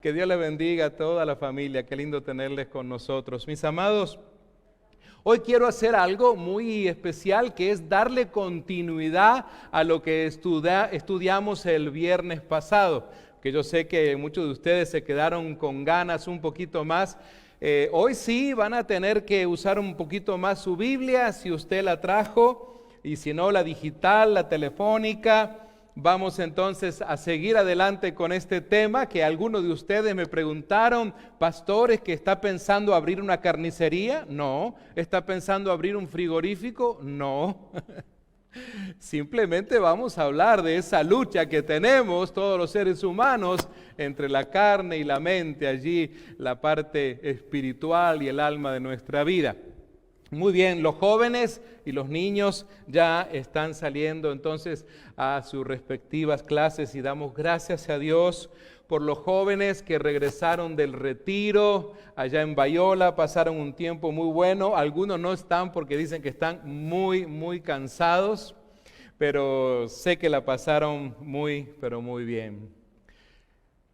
Que Dios le bendiga a toda la familia, qué lindo tenerles con nosotros. Mis amados, hoy quiero hacer algo muy especial, que es darle continuidad a lo que estudiamos el viernes pasado, que yo sé que muchos de ustedes se quedaron con ganas un poquito más. Hoy sí van a tener que usar un poquito más su Biblia, si usted la trajo, y si no, la digital, la telefónica. Vamos entonces a seguir adelante con este tema que algunos de ustedes me preguntaron: pastores, ¿que está pensando abrir una carnicería? No. ¿Está pensando abrir un frigorífico? No. Simplemente vamos a hablar de esa lucha que tenemos todos los seres humanos entre la carne y la mente, allí la parte espiritual y el alma de nuestra vida. Muy bien, los jóvenes y los niños ya están saliendo entonces a sus respectivas clases y damos gracias a Dios por los jóvenes que regresaron del retiro allá en Bayola, pasaron un tiempo muy bueno. Algunos no están porque dicen que están muy cansados, pero sé que la pasaron pero muy bien.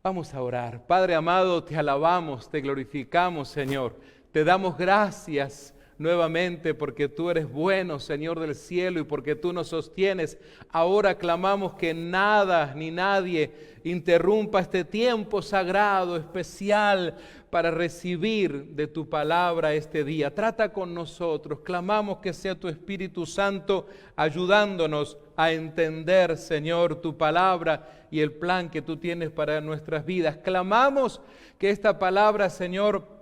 Vamos a orar. Padre amado, te alabamos, te glorificamos, Señor. Te damos gracias nuevamente porque tú eres bueno, Señor del cielo, y porque tú nos sostienes. Ahora clamamos que nada ni nadie interrumpa este tiempo sagrado, especial, para recibir de tu palabra este día. Trata con nosotros. Clamamos que sea tu Espíritu Santo ayudándonos a entender, Señor, tu palabra y el plan que tú tienes para nuestras vidas. Clamamos que esta palabra, Señor,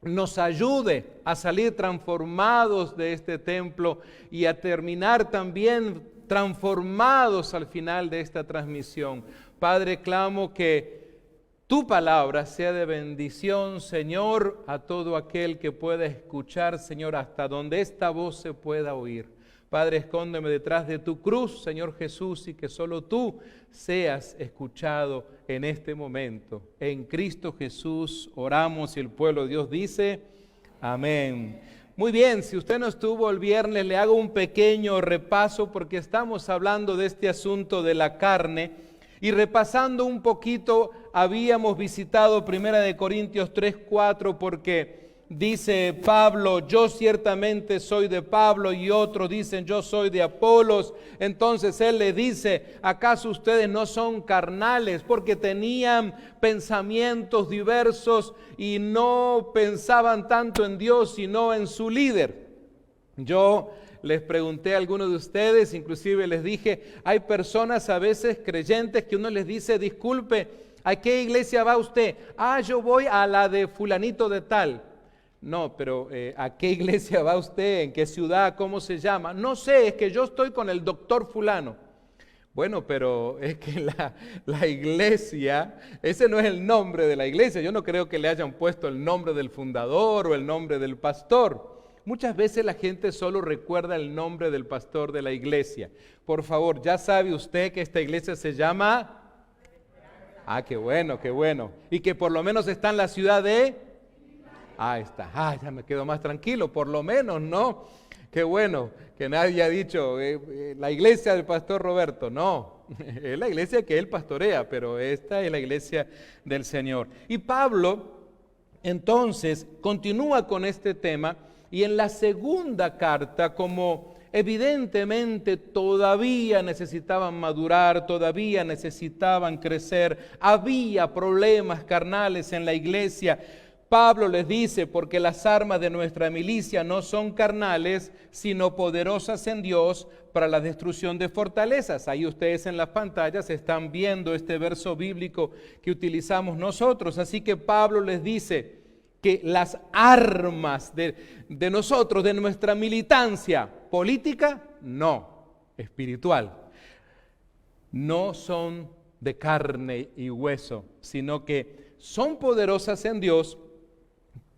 nos ayude a salir transformados de este templo y a terminar también transformados al final de esta transmisión. Padre, clamo que tu palabra sea de bendición, Señor, a todo aquel que pueda escuchar, Señor, hasta donde esta voz se pueda oír. Padre, escóndeme detrás de tu cruz, Señor Jesús, y que solo tú seas escuchado en este momento. En Cristo Jesús oramos y el pueblo de Dios dice, amén. Muy bien, si usted no estuvo el viernes, le hago un pequeño repaso porque estamos hablando de este asunto de la carne y repasando un poquito, habíamos visitado 1 Corintios 3:4 porque dice Pablo, yo ciertamente soy de Pablo, y otros dicen yo soy de Apolos. Entonces él le dice, ¿acaso ustedes no son carnales? Porque tenían pensamientos diversos y no pensaban tanto en Dios sino en su líder. Yo les pregunté a algunos de ustedes, inclusive les dije, hay personas a veces creyentes que uno les dice, disculpe, ¿a qué iglesia va usted? Yo voy a la de fulanito de tal. No, pero ¿a qué iglesia va usted? ¿En qué ciudad? ¿Cómo se llama? No sé, es que yo estoy con el doctor fulano. Bueno, pero es que la iglesia, ese no es el nombre de la iglesia. Yo no creo que le hayan puesto el nombre del fundador o el nombre del pastor. Muchas veces la gente solo recuerda el nombre del pastor de la iglesia. Por favor, ya sabe usted que esta iglesia se llama... qué bueno, qué bueno. Y que por lo menos está en la ciudad de... Ahí está, ya me quedo más tranquilo, por lo menos, ¿no? Qué bueno, que nadie ha dicho, la iglesia del pastor Roberto, no, es la iglesia que él pastorea, pero esta es la iglesia del Señor. Y Pablo, entonces, continúa con este tema, y en la segunda carta, como evidentemente todavía necesitaban madurar, todavía necesitaban crecer, había problemas carnales en la iglesia. Pablo les dice, porque las armas de nuestra milicia no son carnales, sino poderosas en Dios para la destrucción de fortalezas. Ahí ustedes en las pantallas están viendo este verso bíblico que utilizamos nosotros. Así que Pablo les dice que las armas de nosotros, de nuestra militancia política, no, espiritual, no son de carne y hueso, sino que son poderosas en Dios.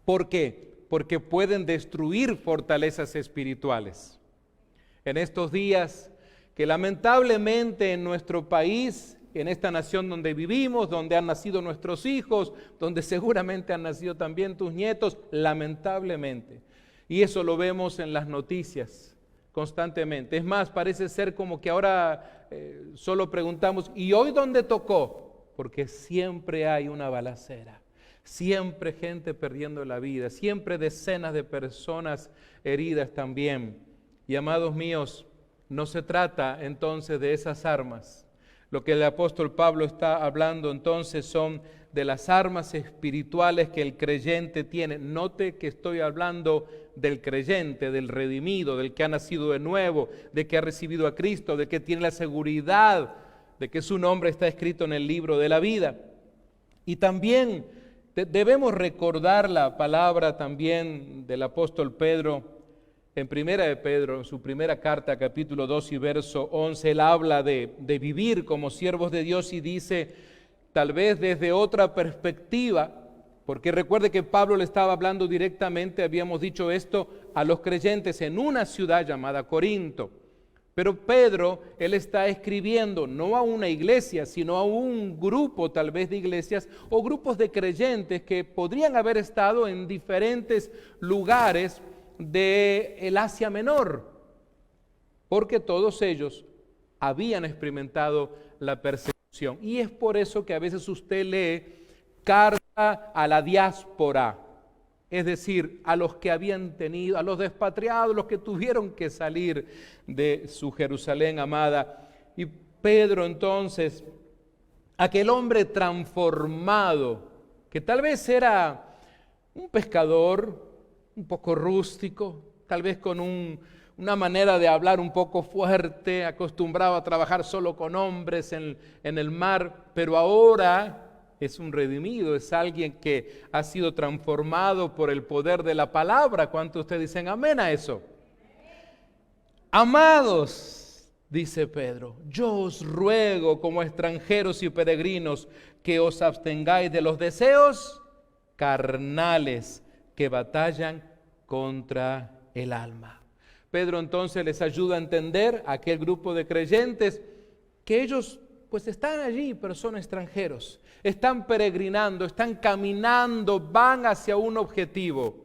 ¿Por qué? Porque pueden destruir fortalezas espirituales. En estos días que lamentablemente en nuestro país, en esta nación donde vivimos, donde han nacido nuestros hijos, donde seguramente han nacido también tus nietos, lamentablemente. Y eso lo vemos en las noticias constantemente. Es más, parece ser como que ahora solo preguntamos, ¿y hoy dónde tocó? porque siempre hay una balacera, siempre gente perdiendo la vida, siempre decenas de personas heridas también. Y amados míos, no se trata entonces de esas armas. Lo que el apóstol Pablo está hablando entonces son de las armas espirituales que el creyente tiene. Note que estoy hablando del creyente, del redimido, del que ha nacido de nuevo, de que ha recibido a Cristo, de que tiene la seguridad de que su nombre está escrito en el libro de la vida. Y también debemos recordar la palabra también del apóstol Pedro. En primera de Pedro, en su primera carta, capítulo 2 y verso 11, él habla de vivir como siervos de Dios y dice, tal vez desde otra perspectiva, porque recuerde que Pablo le estaba hablando directamente, habíamos dicho esto, a los creyentes en una ciudad llamada Corinto. Pero Pedro, él está escribiendo no a una iglesia, sino a un grupo tal vez de iglesias o grupos de creyentes que podrían haber estado en diferentes lugares del Asia Menor, porque todos ellos habían experimentado la persecución. Y es por eso que a veces usted lee carta a la diáspora, es decir, a los que habían tenido, a los despatriados, los que tuvieron que salir de su Jerusalén amada. Y Pedro entonces, aquel hombre transformado, que tal vez era un pescador, un poco rústico, tal vez con una manera de hablar un poco fuerte, acostumbrado a trabajar solo con hombres en el mar, pero ahora es un redimido, es alguien que ha sido transformado por el poder de la palabra. ¿Cuántos de ustedes dicen amén a eso? Amados, dice Pedro, yo os ruego como extranjeros y peregrinos que os abstengáis de los deseos carnales que batallan contra el alma. Pedro entonces les ayuda a entender a aquel grupo de creyentes que ellos pues están allí, pero son extranjeros, están peregrinando, están caminando, van hacia un objetivo,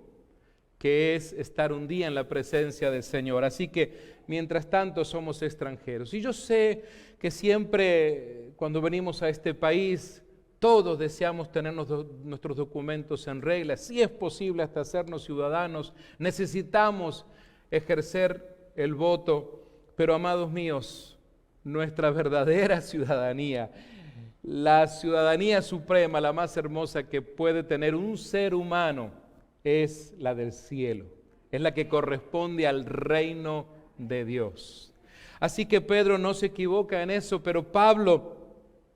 que es estar un día en la presencia del Señor. Así que mientras tanto somos extranjeros. Y yo sé que siempre cuando venimos a este país, todos deseamos tener nuestros documentos en regla, si es posible hasta hacernos ciudadanos, necesitamos ejercer el voto, pero amados míos, nuestra verdadera ciudadanía, la ciudadanía suprema, la más hermosa que puede tener un ser humano, es la del cielo, es la que corresponde al reino de Dios. Así que Pedro no se equivoca en eso, pero Pablo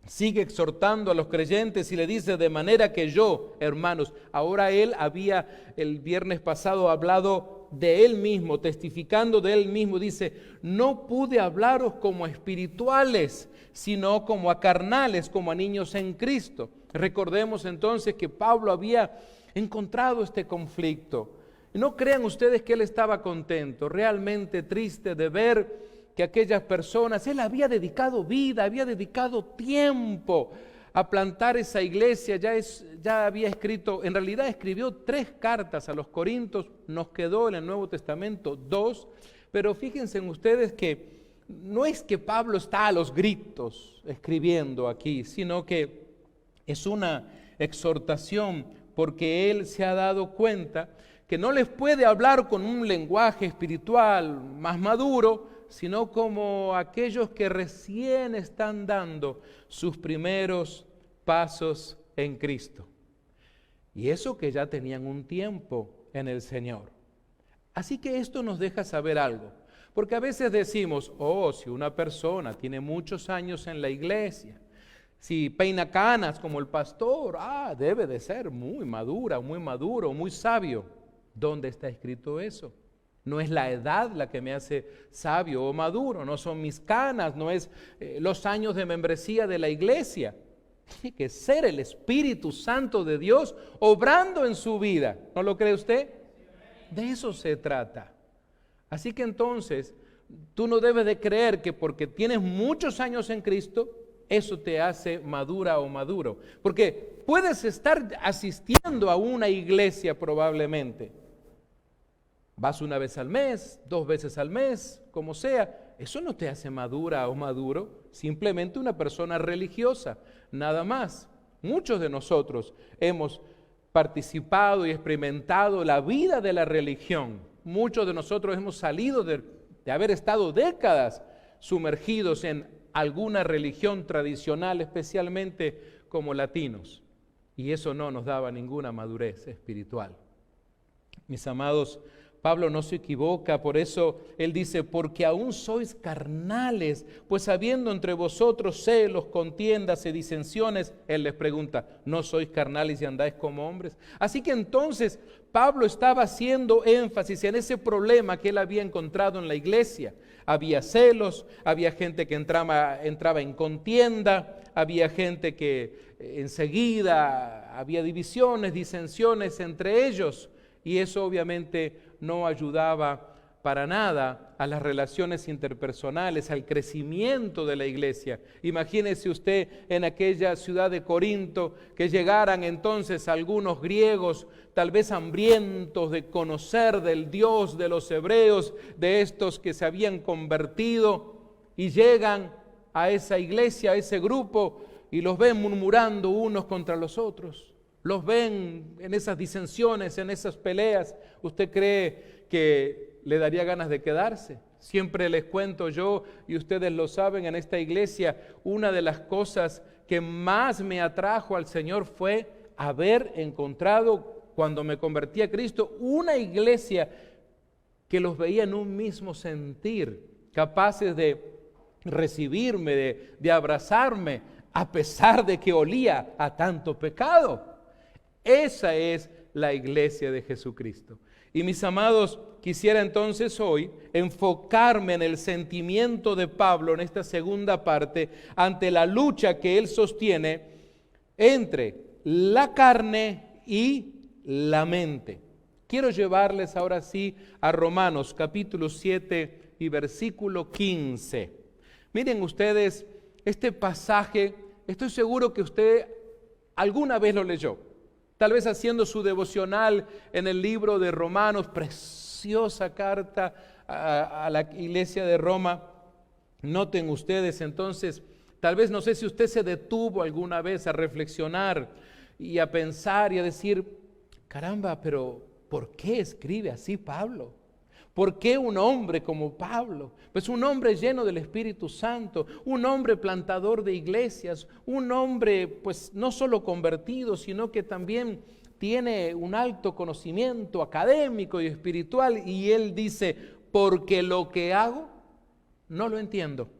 sigue exhortando a los creyentes y le dice, de manera que yo, hermanos, ahora él había el viernes pasado hablado de él mismo, testificando de él mismo, dice, no pude hablaros como a espirituales, sino como a carnales, como a niños en Cristo. Recordemos entonces que Pablo había encontrado este conflicto. No crean ustedes que él estaba contento, realmente triste de ver que aquellas personas, él había dedicado vida, había dedicado tiempo a plantar esa iglesia, ya había escrito, en realidad escribió 3 cartas a los Corintios, nos quedó en el Nuevo Testamento 2, pero fíjense ustedes que no es que Pablo está a los gritos escribiendo aquí, sino que es una exhortación porque él se ha dado cuenta que no les puede hablar con un lenguaje espiritual más maduro, sino como aquellos que recién están dando sus primeros pasos en Cristo. Y eso que ya tenían un tiempo en el Señor. Así que esto nos deja saber algo, porque a veces decimos, si una persona tiene muchos años en la iglesia, si peina canas como el pastor, debe de ser muy madura, muy maduro, muy sabio. ¿Dónde está escrito eso? No es la edad la que me hace sabio o maduro, no son mis canas, no es los años de membresía de la iglesia. Tiene que ser el Espíritu Santo de Dios obrando en su vida. ¿No lo cree usted? De eso se trata. Así que entonces, tú no debes de creer que porque tienes muchos años en Cristo, eso te hace madura o maduro. Porque puedes estar asistiendo a una iglesia probablemente. Vas una vez al mes, 2 veces al mes, como sea, eso no te hace madura o maduro, simplemente una persona religiosa, nada más. Muchos de nosotros hemos participado y experimentado la vida de la religión. Muchos de nosotros hemos salido de haber estado décadas sumergidos en alguna religión tradicional, especialmente como latinos. Y eso no nos daba ninguna madurez espiritual. Mis amados, Pablo no se equivoca, por eso él dice, porque aún sois carnales, pues habiendo entre vosotros celos, contiendas y disensiones, él les pregunta, ¿no sois carnales y andáis como hombres? Así que entonces Pablo estaba haciendo énfasis en ese problema que él había encontrado en la iglesia. Había celos, había gente que entraba en contienda, había gente que enseguida había divisiones, disensiones entre ellos, y eso obviamente no ayudaba para nada a las relaciones interpersonales, al crecimiento de la iglesia. Imagínese usted en aquella ciudad de Corinto que llegaran entonces algunos griegos, tal vez hambrientos de conocer del Dios de los hebreos, de estos que se habían convertido, y llegan a esa iglesia, a ese grupo, y los ven murmurando unos contra los otros. Los ven en esas disensiones, en esas peleas. ¿Usted cree que le daría ganas de quedarse? Siempre les cuento yo, y ustedes lo saben, en esta iglesia, una de las cosas que más me atrajo al Señor fue haber encontrado, cuando me convertí a Cristo, una iglesia que los veía en un mismo sentir, capaces de recibirme, de abrazarme, a pesar de que olía a tanto pecado. Esa es la iglesia de Jesucristo. Y mis amados, quisiera entonces hoy enfocarme en el sentimiento de Pablo en esta segunda parte ante la lucha que él sostiene entre la carne y la mente. Quiero llevarles ahora sí a Romanos capítulo 7 y versículo 15. Miren ustedes, este pasaje, estoy seguro que usted alguna vez lo leyó. Tal vez haciendo su devocional en el libro de Romanos, preciosa carta a la iglesia de Roma. Noten ustedes entonces, tal vez no sé si usted se detuvo alguna vez a reflexionar y a pensar y a decir, caramba, pero ¿por qué escribe así Pablo? ¿Por qué un hombre como Pablo? Pues un hombre lleno del Espíritu Santo, un hombre plantador de iglesias, un hombre pues no solo convertido, sino que también tiene un alto conocimiento académico y espiritual. Y él dice, porque lo que hago no lo entiendo.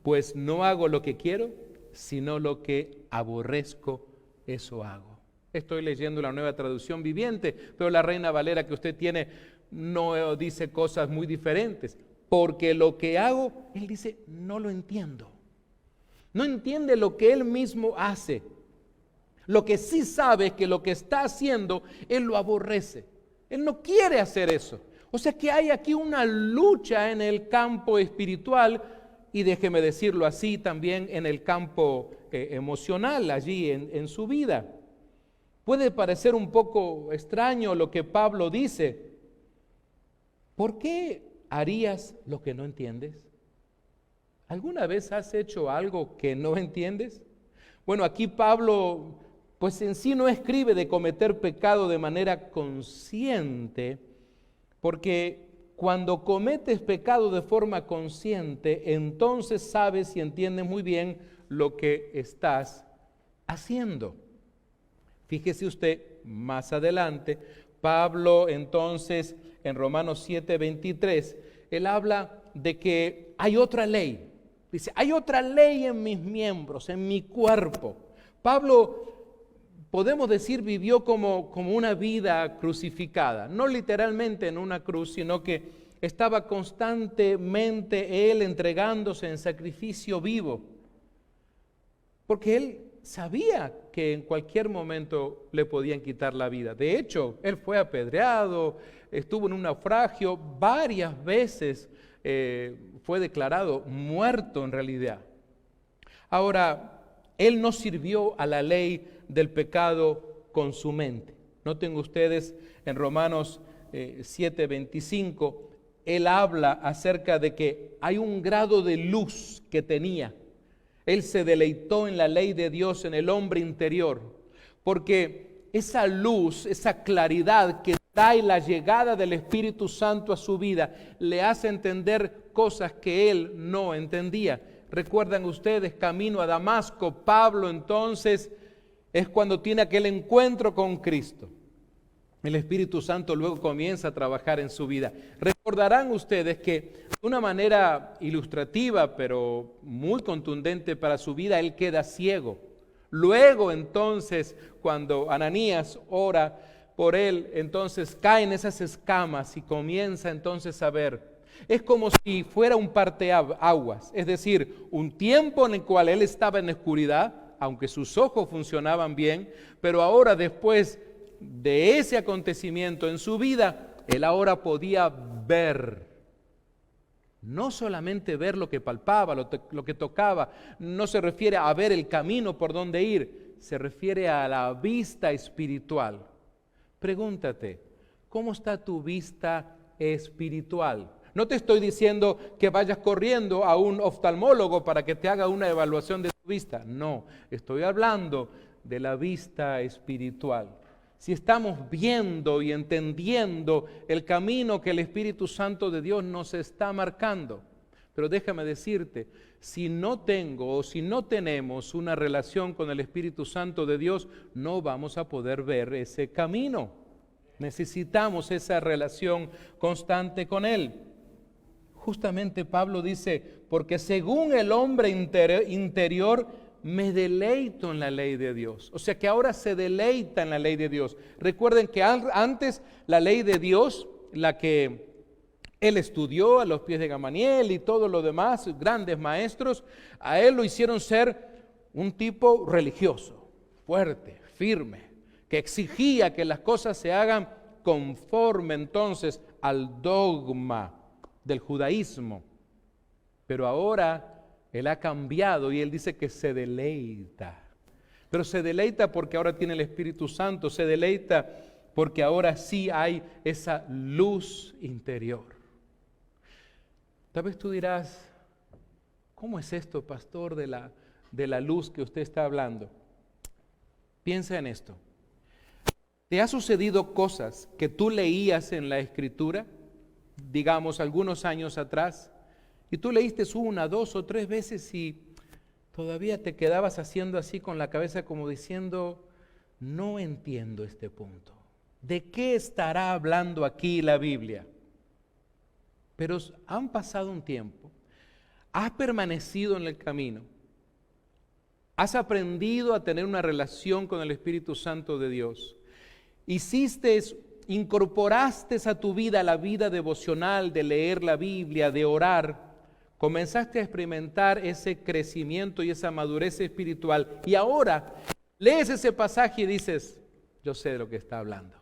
Pues no hago lo que quiero, sino lo que aborrezco, eso hago. Estoy leyendo la Nueva Traducción Viviente, pero la Reina Valera que usted tiene no dice cosas muy diferentes. Porque lo que hago, él dice, no lo entiendo. No entiende lo que él mismo hace. Lo que sí sabe es que lo que está haciendo, él lo aborrece. Él no quiere hacer eso. O sea que hay aquí una lucha en el campo espiritual y déjeme decirlo así también en el campo emocional allí en su vida. Puede parecer un poco extraño lo que Pablo dice. ¿Por qué harías lo que no entiendes? ¿Alguna vez has hecho algo que no entiendes? Bueno, aquí Pablo, pues en sí no escribe de cometer pecado de manera consciente, porque cuando cometes pecado de forma consciente, entonces sabes y entiendes muy bien lo que estás haciendo. Fíjese usted, más adelante, Pablo entonces en Romanos 7:23, él habla de que hay otra ley. Dice, hay otra ley en mis miembros, en mi cuerpo. Pablo, podemos decir, vivió como una vida crucificada. No literalmente en una cruz, sino que estaba constantemente él entregándose en sacrificio vivo. Porque él sabía que en cualquier momento le podían quitar la vida. De hecho, él fue apedreado, estuvo en un naufragio, varias veces fue declarado muerto en realidad. Ahora, él no sirvió a la ley del pecado con su mente. Noten ustedes en Romanos 7:25, él habla acerca de que hay un grado de luz que tenía. Él se deleitó en la ley de Dios, en el hombre interior, porque esa luz, esa claridad que trae la llegada del Espíritu Santo a su vida, le hace entender cosas que él no entendía. Recuerdan ustedes, camino a Damasco, Pablo entonces es cuando tiene aquel encuentro con Cristo. El Espíritu Santo luego comienza a trabajar en su vida. Recordarán ustedes que de una manera ilustrativa, pero muy contundente para su vida, él queda ciego. Luego entonces, cuando Ananías ora por él, entonces caen esas escamas y comienza entonces a ver. Es como si fuera un parteaguas, es decir, un tiempo en el cual él estaba en la oscuridad, aunque sus ojos funcionaban bien, pero ahora después de ese acontecimiento en su vida, él ahora podía ver. No solamente ver lo que palpaba, lo que tocaba, no se refiere a ver el camino por donde ir, se refiere a la vista espiritual. Pregúntate, ¿cómo está tu vista espiritual? No te estoy diciendo que vayas corriendo a un oftalmólogo para que te haga una evaluación de tu vista. No, estoy hablando de la vista espiritual. Si estamos viendo y entendiendo el camino que el Espíritu Santo de Dios nos está marcando. Pero déjame decirte, si no tengo o si no tenemos una relación con el Espíritu Santo de Dios, no vamos a poder ver ese camino. Necesitamos esa relación constante con Él. Justamente Pablo dice, porque según el hombre interior me deleito en la ley de Dios. O sea que ahora se deleita en la ley de Dios. Recuerden que antes la ley de Dios, la que él estudió a los pies de Gamaliel y todo lo demás, grandes maestros, a él lo hicieron ser un tipo religioso, fuerte, firme, que exigía que las cosas se hagan conforme entonces al dogma del judaísmo. Pero ahora él ha cambiado y él dice que se deleita. Pero se deleita porque ahora tiene el Espíritu Santo, se deleita porque ahora sí hay esa luz interior. Tal vez tú dirás, ¿cómo es esto, pastor, de la luz que usted está hablando? Piensa en esto. ¿Te ha sucedido cosas que tú leías en la Escritura, digamos algunos años atrás, y tú leíste 1, 2 o 3 veces y todavía te quedabas haciendo así con la cabeza como diciendo, no entiendo este punto? ¿De qué estará hablando aquí la Biblia? Pero han pasado un tiempo, has permanecido en el camino, has aprendido a tener una relación con el Espíritu Santo de Dios, incorporaste a tu vida la vida devocional de leer la Biblia, de orar, comenzaste a experimentar ese crecimiento y esa madurez espiritual y ahora lees ese pasaje y dices, yo sé de lo que está hablando.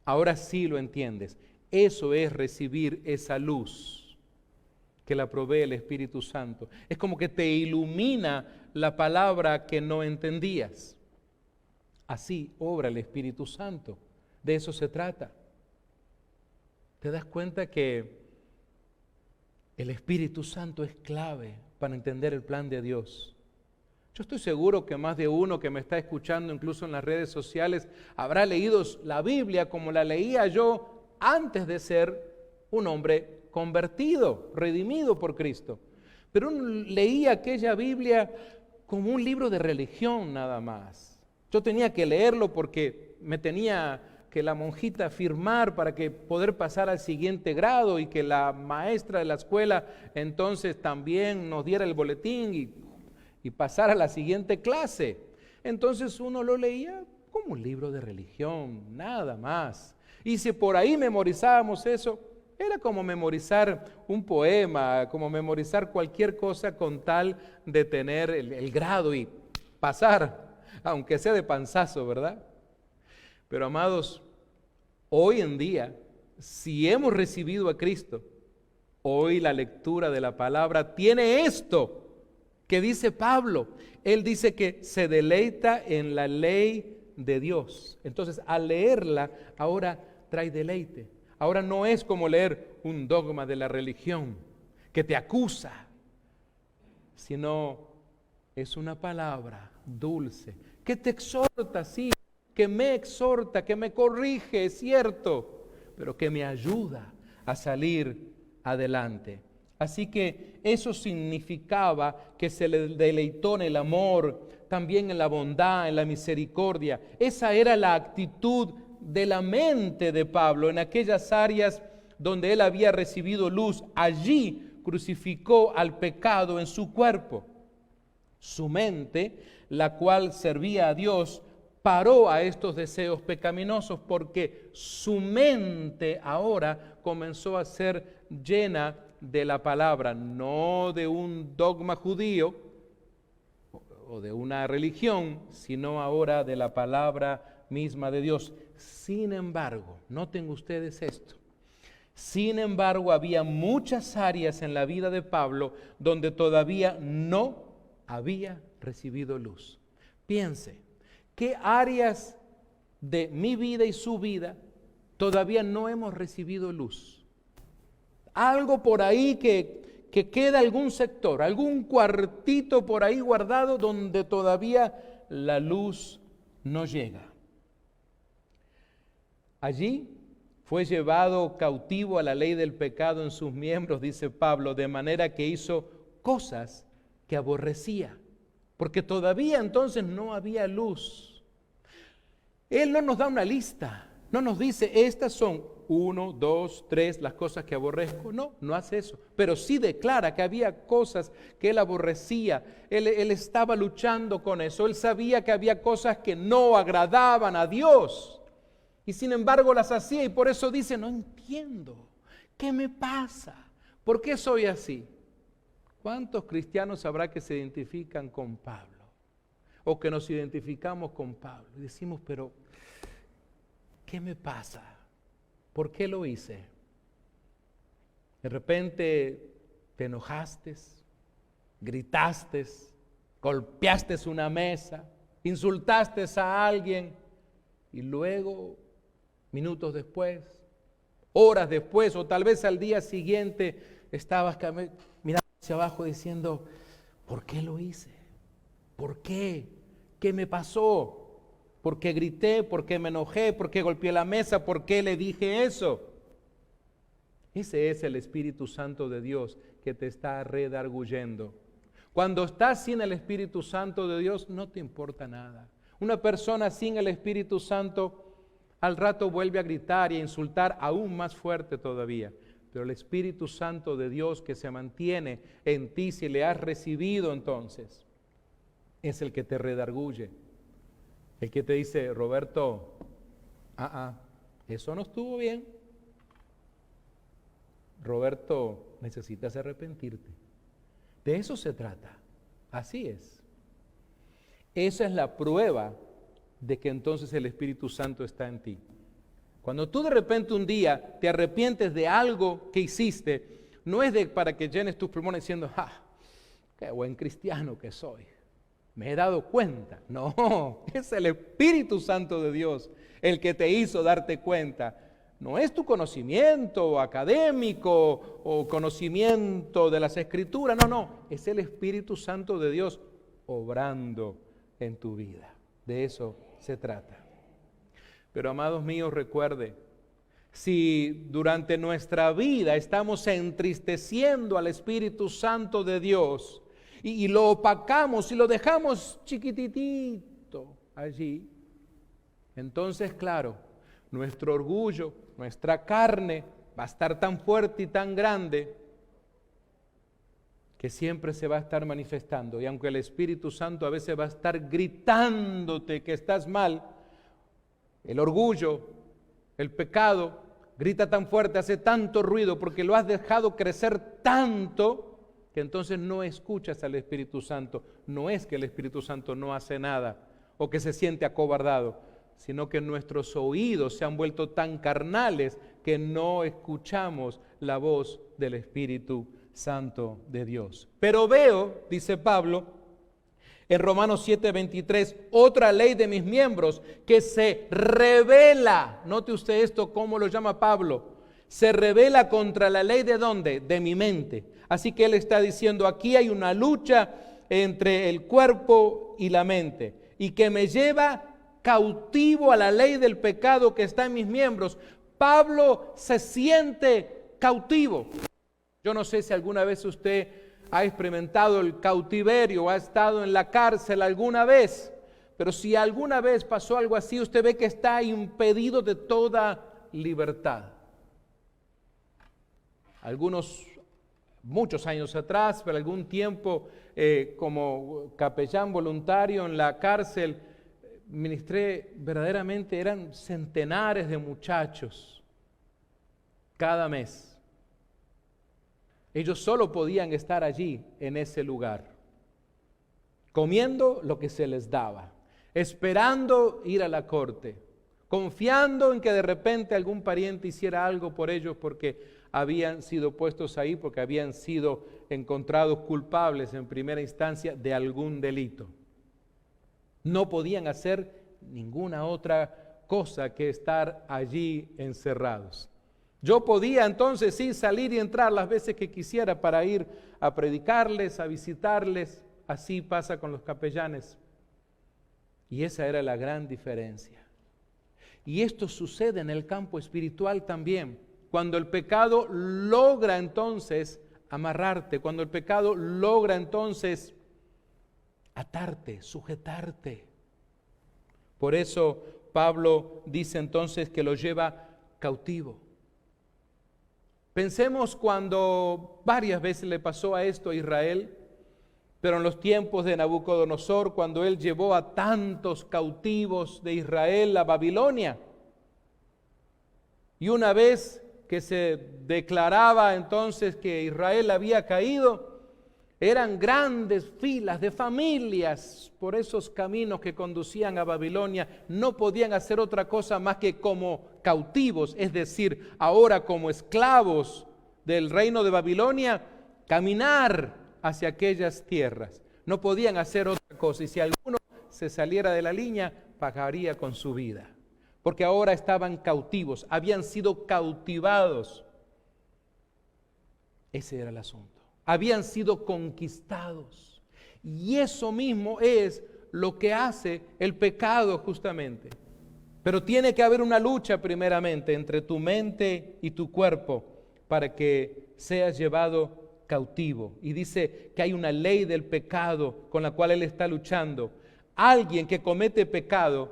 Ahora sí lo entiendes. Eso es recibir esa luz que la provee el Espíritu Santo. Es como que te ilumina la palabra que no entendías. Así obra el Espíritu Santo. De eso se trata. ¿Te das cuenta que el Espíritu Santo es clave para entender el plan de Dios? Yo estoy seguro que más de uno que me está escuchando, incluso en las redes sociales, habrá leído la Biblia como la leía yo antes de ser un hombre convertido, redimido por Cristo. Pero leía aquella Biblia como un libro de religión nada más. Yo tenía que leerlo porque me tenía que la monjita firmar para que poder pasar al siguiente grado y que la maestra de la escuela entonces también nos diera el boletín y pasar a la siguiente clase. Entonces uno lo leía como un libro de religión, nada más. Y si por ahí memorizábamos eso, era como memorizar un poema, como memorizar cualquier cosa con tal de tener el grado y pasar, aunque sea de panzazo, ¿verdad? Pero amados, hoy en día, si hemos recibido a Cristo, hoy la lectura de la palabra tiene esto que dice Pablo. Él dice que se deleita en la ley de Dios. Entonces, al leerla, ahora trae deleite. ahora no es como leer un dogma de la religión que te acusa, sino es una palabra dulce que te exhorta, sí, que me exhorta, que me corrige, es cierto, pero que me ayuda a salir adelante. Así que eso significaba que se le deleitó en el amor, también en la bondad, en la misericordia. Esa era la actitud de la mente de Pablo en aquellas áreas donde él había recibido luz. Allí crucificó al pecado en su cuerpo. Su mente, la cual servía a Dios, paró a estos deseos pecaminosos porque su mente ahora comenzó a ser llena de la palabra, no de un dogma judío o de una religión, sino ahora de la palabra misma de Dios. Sin embargo, noten ustedes esto, sin embargo había muchas áreas en la vida de Pablo donde todavía no había recibido luz. Piense, ¿qué áreas de mi vida y su vida todavía no hemos recibido luz? Algo por ahí que queda, algún sector, algún cuartito por ahí guardado donde todavía la luz no llega. Allí fue llevado cautivo a la ley del pecado en sus miembros, dice Pablo, de manera que hizo cosas que aborrecía, porque todavía entonces no había luz. Él no nos da una lista, no nos dice, estas son 1, 2, 3, las cosas que aborrezco. No, no hace eso, pero sí declara que había cosas que él aborrecía. Él estaba luchando con eso, él sabía que había cosas que no agradaban a Dios, y sin embargo las hacía, y por eso dice, no entiendo, ¿qué me pasa? ¿Por qué soy así? ¿Cuántos cristianos habrá que se identifican con Pablo? O que nos identificamos con Pablo y decimos, pero ¿qué me pasa? ¿Por qué lo hice? De repente te enojaste, gritaste, golpeaste una mesa, insultaste a alguien y luego, minutos después, horas después o tal vez al día siguiente estabas mirando hacia abajo diciendo, ¿por qué lo hice? ¿Por qué? ¿Qué me pasó? ¿Por qué grité? ¿Por qué me enojé? ¿Por qué golpeé la mesa? ¿Por qué le dije eso? Ese es el Espíritu Santo de Dios que te está redarguyendo. Cuando estás sin el Espíritu Santo de Dios, no te importa nada. Una persona sin el Espíritu Santo al rato vuelve a gritar y a insultar aún más fuerte todavía. Pero el Espíritu Santo de Dios que se mantiene en ti, si le has recibido entonces, es el que te redarguye. El que te dice, Roberto, eso no estuvo bien. Roberto, necesitas arrepentirte. De eso se trata. Así es. Esa es la prueba de que entonces el Espíritu Santo está en ti. Cuando tú de repente un día te arrepientes de algo que hiciste, no es para que llenes tus pulmones diciendo, qué buen cristiano que soy, me he dado cuenta. No, es el Espíritu Santo de Dios el que te hizo darte cuenta. No es tu conocimiento académico o conocimiento de las Escrituras, no, es el Espíritu Santo de Dios obrando en tu vida. De eso se trata. Pero amados míos, recuerde, si durante nuestra vida estamos entristeciendo al Espíritu Santo de Dios y lo opacamos y lo dejamos chiquititito allí, entonces claro, nuestro orgullo, nuestra carne va a estar tan fuerte y tan grande que siempre se va a estar manifestando. Y aunque el Espíritu Santo a veces va a estar gritándote que estás mal, el orgullo, el pecado, grita tan fuerte, hace tanto ruido porque lo has dejado crecer tanto que entonces no escuchas al Espíritu Santo. No es que el Espíritu Santo no hace nada o que se siente acobardado, sino que nuestros oídos se han vuelto tan carnales que no escuchamos la voz del Espíritu Santo de Dios. Pero veo, dice Pablo, en Romanos 7:23, otra ley de mis miembros que se revela. Note usted esto, cómo lo llama Pablo. Se rebela contra la ley ¿de dónde? De mi mente. Así que él está diciendo, aquí hay una lucha entre el cuerpo y la mente, y que me lleva cautivo a la ley del pecado que está en mis miembros. Pablo se siente cautivo. Yo no sé si alguna vez usted ha experimentado el cautiverio o ha estado en la cárcel alguna vez, pero si alguna vez pasó algo así, usted ve que está impedido de toda libertad. Muchos años atrás, por algún tiempo, como capellán voluntario en la cárcel, ministré verdaderamente, eran centenares de muchachos cada mes. Ellos solo podían estar allí, en ese lugar, comiendo lo que se les daba, esperando ir a la corte, confiando en que de repente algún pariente hiciera algo por ellos porque habían sido puestos ahí, porque habían sido encontrados culpables en primera instancia de algún delito. No podían hacer ninguna otra cosa que estar allí encerrados. Yo podía entonces sí salir y entrar las veces que quisiera para ir a predicarles, a visitarles. Así pasa con los capellanes. Y esa era la gran diferencia. Y esto sucede en el campo espiritual también. Cuando el pecado logra entonces amarrarte, cuando el pecado logra entonces atarte, sujetarte. Por eso Pablo dice entonces que lo lleva cautivo. Pensemos cuando varias veces le pasó a esto a Israel, pero en los tiempos de Nabucodonosor, cuando él llevó a tantos cautivos de Israel a Babilonia. Y una vez que se declaraba entonces que Israel había caído, eran grandes filas de familias por esos caminos que conducían a Babilonia. No podían hacer otra cosa más que como cautivos, es decir, ahora como esclavos del reino de Babilonia, caminar hacia aquellas tierras. No podían hacer otra cosa, y si alguno se saliera de la línea, pagaría con su vida, porque ahora estaban cautivos, habían sido cautivados. Ese era el asunto. Habían sido conquistados. Y eso mismo es lo que hace el pecado justamente. Pero tiene que haber una lucha primeramente entre tu mente y tu cuerpo para que seas llevado cautivo. Y dice que hay una ley del pecado con la cual él está luchando. Alguien que comete pecado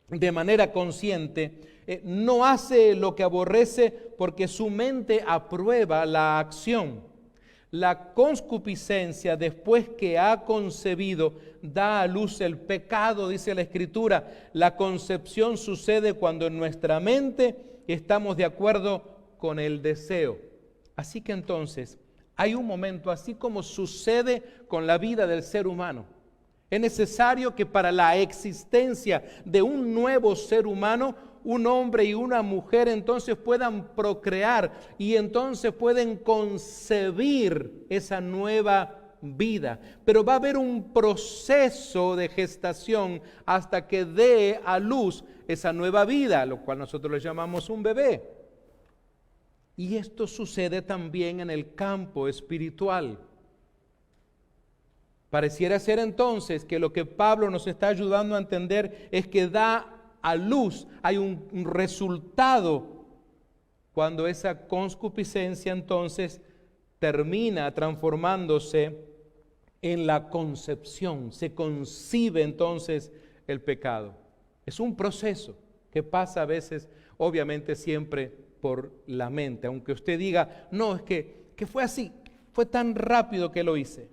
de manera consciente no hace lo que aborrece porque su mente aprueba la acción. La concupiscencia, después que ha concebido, da a luz el pecado, dice la Escritura. La concepción sucede cuando en nuestra mente estamos de acuerdo con el deseo. Así que entonces, hay un momento, así como sucede con la vida del ser humano. Es necesario que para la existencia de un nuevo ser humano, un hombre y una mujer entonces puedan procrear y entonces pueden concebir esa nueva vida. Pero va a haber un proceso de gestación hasta que dé a luz esa nueva vida, lo cual nosotros le llamamos un bebé. Y esto sucede también en el campo espiritual. Pareciera ser entonces que lo que Pablo nos está ayudando a entender es que da a luz, hay un resultado cuando esa concupiscencia entonces termina transformándose en la concepción, se concibe entonces el pecado. Es un proceso que pasa a veces, obviamente siempre por la mente, aunque usted diga, no, es que fue así, fue tan rápido que lo hice.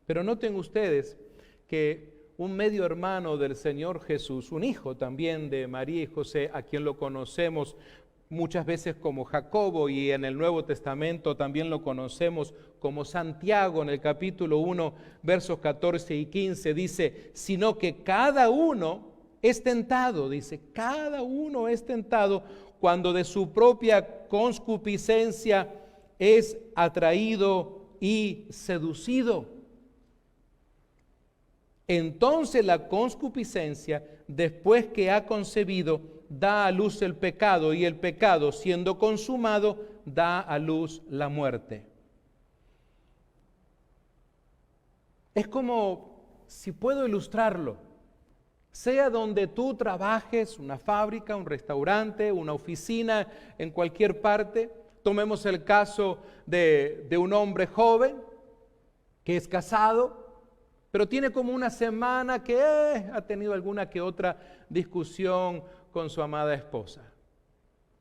Pero noten ustedes que un medio hermano del Señor Jesús, un hijo también de María y José, a quien lo conocemos muchas veces como Jacobo y en el Nuevo Testamento también lo conocemos como Santiago, en el capítulo 1, versos 14 y 15, dice, sino que cada uno es tentado, dice, cada uno es tentado cuando de su propia concupiscencia es atraído y seducido. Entonces la concupiscencia, después que ha concebido, da a luz el pecado, y el pecado, siendo consumado, da a luz la muerte. Es como, si puedo ilustrarlo, sea donde tú trabajes, una fábrica, un restaurante, una oficina, en cualquier parte. Tomemos el caso de un hombre joven que es casado, pero tiene como una semana que ha tenido alguna que otra discusión con su amada esposa.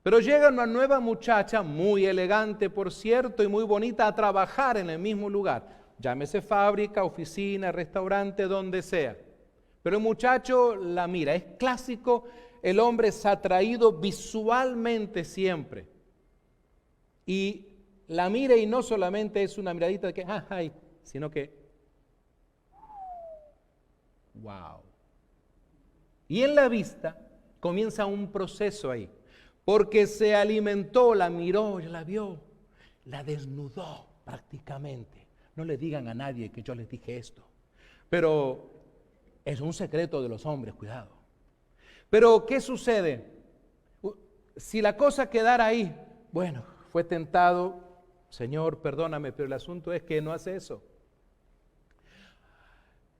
Pero llega una nueva muchacha, muy elegante por cierto, y muy bonita, a trabajar en el mismo lugar. Llámese fábrica, oficina, restaurante, donde sea. Pero el muchacho la mira, es clásico, el hombre es atraído visualmente siempre. Y la mira, y no solamente es una miradita de que, ay, sino que, wow. Y en la vista comienza un proceso ahí, porque se alimentó, la miró, la vio, la desnudó prácticamente. No le digan a nadie que yo les dije esto, pero es un secreto de los hombres, cuidado. Pero, ¿qué sucede? Si la cosa quedara ahí, bueno, fue tentado, Señor, perdóname, pero el asunto es que no hace eso.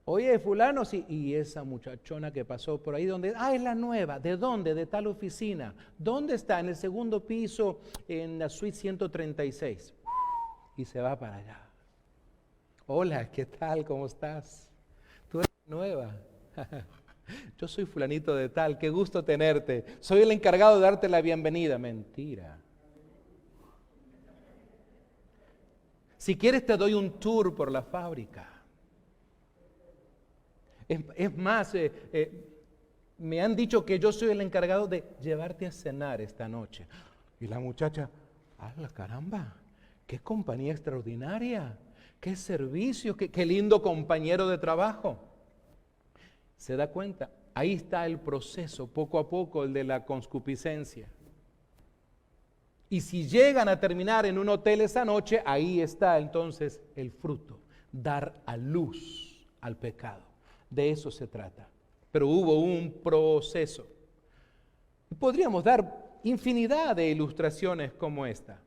Oye, fulano, sí, y esa muchachona que pasó por ahí, ¿dónde? Es la nueva. ¿De dónde? De tal oficina. ¿Dónde está? En el segundo piso, en la suite 136. Y se va para allá. Hola, ¿qué tal? ¿Cómo estás? Tú eres nueva. Yo soy fulanito de tal, qué gusto tenerte. Soy el encargado de darte la bienvenida. Mentira. Si quieres te doy un tour por la fábrica. Es más, me han dicho que yo soy el encargado de llevarte a cenar esta noche. Y la muchacha, ¡la caramba! ¡Qué compañía extraordinaria! ¡Qué servicio! ¡Qué lindo compañero de trabajo! ¿Se da cuenta? Ahí está el proceso, poco a poco, el de la concupiscencia. Y si llegan a terminar en un hotel esa noche, ahí está entonces el fruto, dar a luz al pecado. De eso se trata. Pero hubo un proceso. Podríamos dar infinidad de ilustraciones como esta.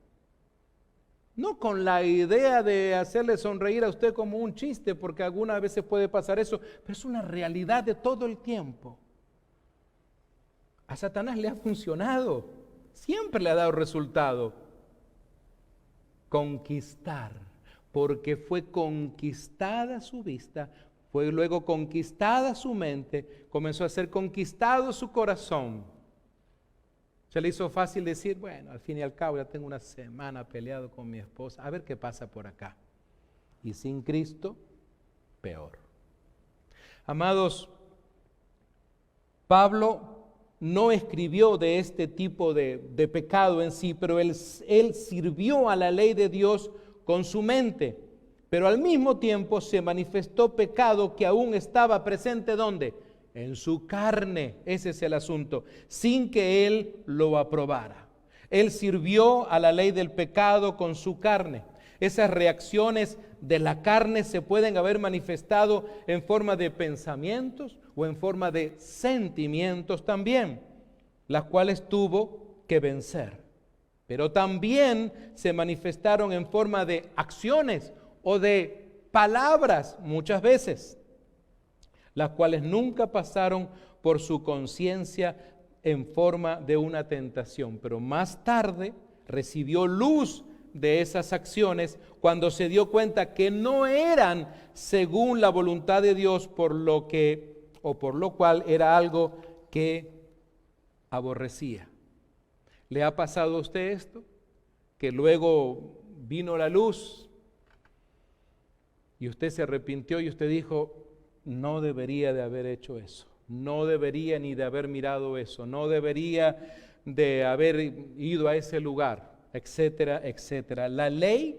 No con la idea de hacerle sonreír a usted como un chiste, porque algunas veces puede pasar eso, pero es una realidad de todo el tiempo. A Satanás le ha funcionado, siempre le ha dado resultado. Conquistar, porque fue conquistada su vista, fue luego conquistada su mente, comenzó a ser conquistado su corazón. Se le hizo fácil decir, bueno, al fin y al cabo ya tengo una semana peleado con mi esposa, a ver qué pasa por acá. Y sin Cristo, peor. Amados, Pablo no escribió de este tipo de pecado en sí, pero él sirvió a la ley de Dios con su mente. Pero al mismo tiempo se manifestó pecado que aún estaba presente, ¿dónde? En su carne, ese es el asunto, sin que él lo aprobara. Él sirvió a la ley del pecado con su carne. Esas reacciones de la carne se pueden haber manifestado en forma de pensamientos o en forma de sentimientos también, las cuales tuvo que vencer. Pero también se manifestaron en forma de acciones o de palabras muchas veces, las cuales nunca pasaron por su conciencia en forma de una tentación, pero más tarde recibió luz de esas acciones cuando se dio cuenta que no eran según la voluntad de Dios, por lo cual era algo que aborrecía. ¿Le ha pasado a usted esto? Que luego vino la luz y usted se arrepintió y usted dijo, no debería de haber hecho eso, no debería ni de haber mirado eso, no debería de haber ido a ese lugar, etcétera, etcétera. La ley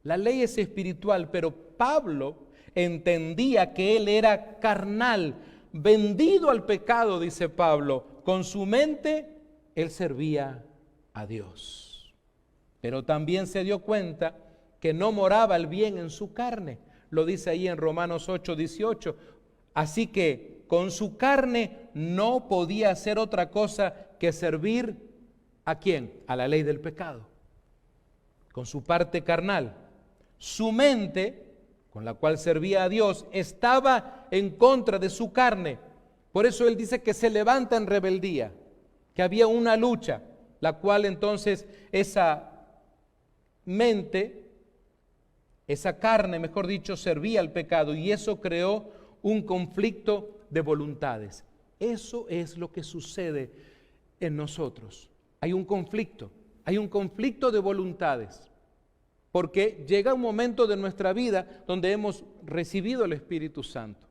es espiritual, pero Pablo entendía que él era carnal, vendido al pecado, dice Pablo. Con su mente él servía a Dios, pero también se dio cuenta que no moraba el bien en su carne. Lo dice ahí en Romanos 8:18. Así que con su carne no podía hacer otra cosa que servir ¿a quién? A la ley del pecado, con su parte carnal. Su mente, con la cual servía a Dios, estaba en contra de su carne. Por eso él dice que se levanta en rebeldía, que había una lucha, la cual entonces esa mente, esa carne, mejor dicho, servía al pecado, y eso creó un conflicto de voluntades. Eso es lo que sucede en nosotros. Hay un conflicto de voluntades, porque llega un momento de nuestra vida donde hemos recibido el Espíritu Santo,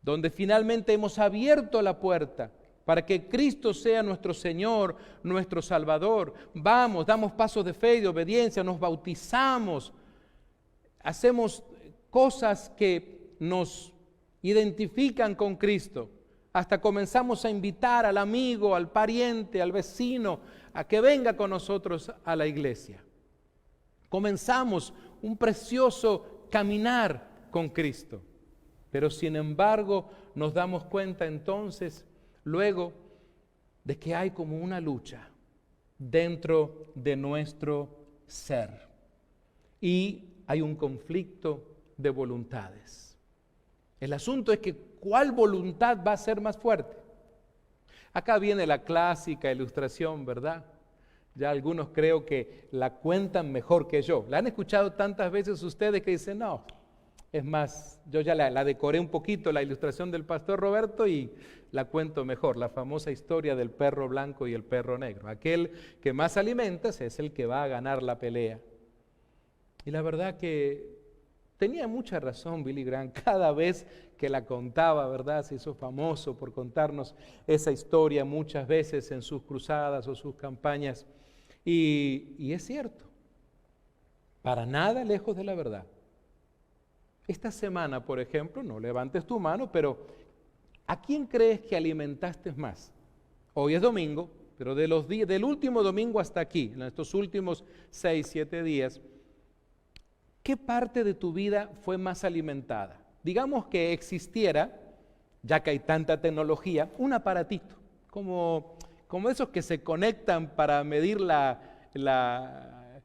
donde finalmente hemos abierto la puerta para que Cristo sea nuestro Señor, nuestro Salvador. Vamos, damos pasos de fe y de obediencia, nos bautizamos, hacemos cosas que nos identifican con Cristo. Hasta comenzamos a invitar al amigo, al pariente, al vecino, a que venga con nosotros a la iglesia. Comenzamos un precioso caminar con Cristo. Pero sin embargo nos damos cuenta entonces, luego, de que hay como una lucha dentro de nuestro ser. Y hay un conflicto de voluntades. El asunto es que ¿cuál voluntad va a ser más fuerte? Acá viene la clásica ilustración, ¿verdad? Ya algunos creo que la cuentan mejor que yo. La han escuchado tantas veces ustedes que dicen, no, es más, yo ya la decoré un poquito, la ilustración del pastor Roberto, y la cuento mejor. La famosa historia del perro blanco y el perro negro. Aquel que más alimentas es el que va a ganar la pelea. Y la verdad que tenía mucha razón Billy Graham. Cada vez que la contaba, ¿verdad? Se hizo famoso por contarnos esa historia muchas veces en sus cruzadas o sus campañas. Y es cierto, para nada lejos de la verdad. Esta semana, por ejemplo, no levantes tu mano, pero ¿a quién crees que alimentaste más? Hoy es domingo, pero de los días, del último domingo hasta aquí, en estos últimos 6, 7 días, ¿qué parte de tu vida fue más alimentada? Digamos que existiera, ya que hay tanta tecnología, un aparatito, como esos que se conectan para medir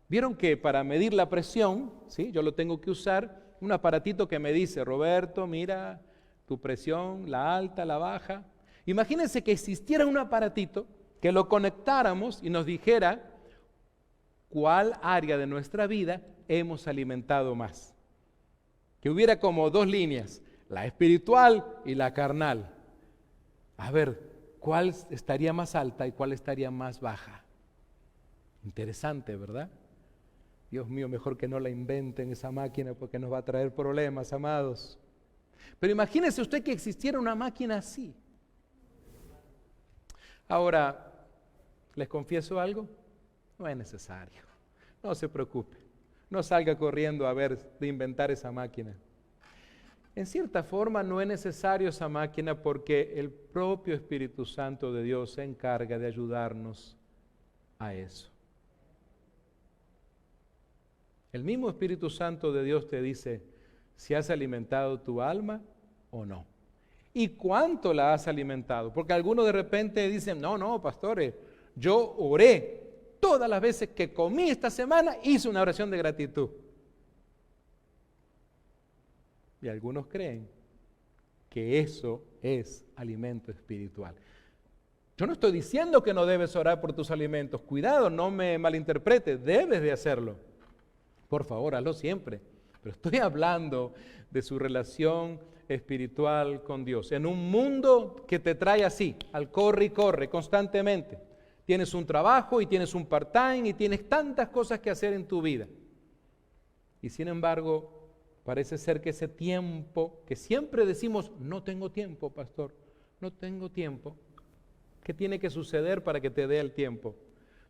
¿vieron que para medir la presión, ¿sí? Yo lo tengo que usar, un aparatito que me dice, Roberto, mira tu presión, la alta, la baja. Imagínense que existiera un aparatito que lo conectáramos y nos dijera cuál área de nuestra vida hemos alimentado más. Que hubiera como dos líneas, la espiritual y la carnal. A ver, ¿cuál estaría más alta y cuál estaría más baja? Interesante, ¿verdad? Dios mío, mejor que no la inventen esa máquina porque nos va a traer problemas, amados. Pero imagínese usted que existiera una máquina así. Ahora, ¿les confieso algo? No es necesario. No se preocupe. No salga corriendo a ver de inventar esa máquina. En cierta forma no es necesario esa máquina porque el propio Espíritu Santo de Dios se encarga de ayudarnos a eso. El mismo Espíritu Santo de Dios te dice si has alimentado tu alma o no. ¿Y cuánto la has alimentado? Porque algunos de repente dicen, no, pastores, yo oré. Todas las veces que comí esta semana hice una oración de gratitud. Y algunos creen que eso es alimento espiritual. Yo no estoy diciendo que no debes orar por tus alimentos. Cuidado, no me malinterpretes, debes de hacerlo. Por favor, hazlo siempre. Pero estoy hablando de su relación espiritual con Dios. En un mundo que te trae así, al corre y corre constantemente. Tienes un trabajo y tienes un part-time y tienes tantas cosas que hacer en tu vida. Y sin embargo, parece ser que ese tiempo, que siempre decimos, no tengo tiempo, pastor, no tengo tiempo. ¿Qué tiene que suceder para que te dé el tiempo?